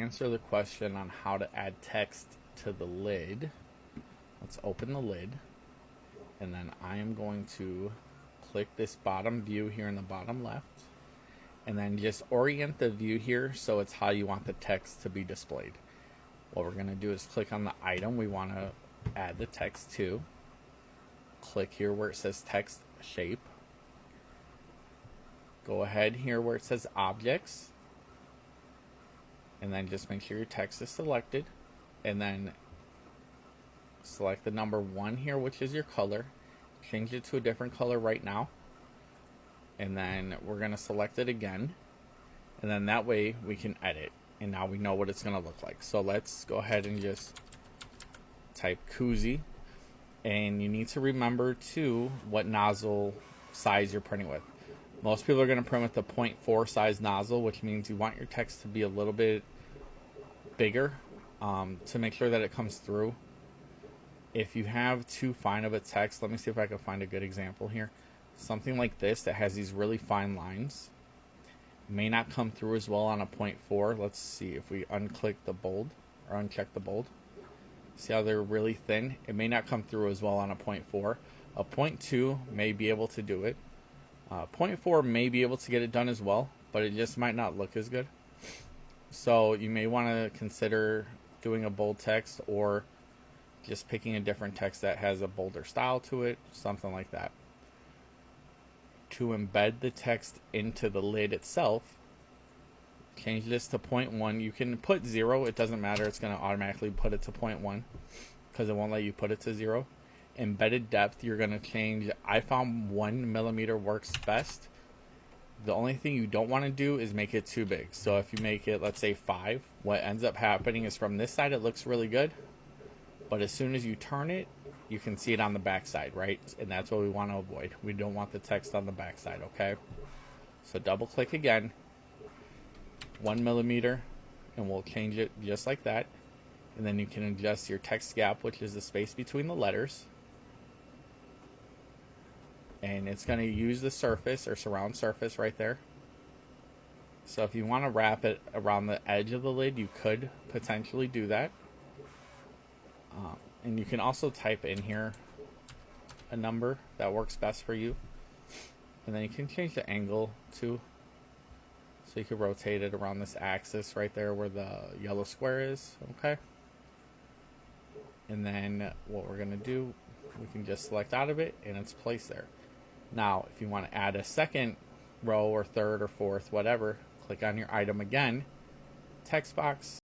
Answer the question on how to add text to the lid. Let's open the lid, and then I am going to click this bottom view here in the bottom left, and then just orient the view here so it's how you want the text to be displayed. What we're going to do is click on the item we want to add the text to. Click here where it says text shape. Go ahead here where it says objects, and then just make sure your text is selected, and then select the number 1 here, which is your color. Change it to a different color right now, and then we're going to select it again, and then that way we can edit, and now we know what it's going to look like. So let's go ahead and just type Koozie, and you need to remember too what nozzle size you're printing with. Most people are going to print with the 0.4 size nozzle, which means you want your text to be a little bit bigger to make sure that it comes through. If you have too fine of a text, let me see if I can find a good example here. Something like this that has these really fine lines may not come through as well on a 0.4. Let's see if we unclick the bold or uncheck the bold. See how they're really thin? It may not come through as well on a 0.4. A 0.2 may be able to do it. 0.4 may be able to get it done as well, but it just might not look as good. So you may want to consider doing a bold text, or just picking a different text that has a bolder style to it, something like that. To embed the text into the lid itself, change this to 0.1. You can put 0, it doesn't matter, it's going to automatically put it to 0.1 because it won't let you put it to 0. Embedded depth, you're going to change. I found 1 millimeter works best. The only thing you don't want to do is make it too big. So if you make it, let's say 5, what ends up happening is from this side it looks really good, but as soon as you turn it, you can see it on the back side, right? And that's what we want to avoid. We don't want the text on the back side, okay? So double click again, 1 millimeter, and we'll change it just like that. And then you can adjust your text gap, which is the space between the letters. And it's going to use the surface or surround surface right there. So if you want to wrap it around the edge of the lid, you could potentially do that. And you can also type in here a number that works best for you. And then you can change the angle too. So you can rotate it around this axis right there where the yellow square is, okay? And then what we're going to do, we can just select out of it and it's placed there. Now, if you want to add a second row or third or fourth, whatever, click on your item again, text box,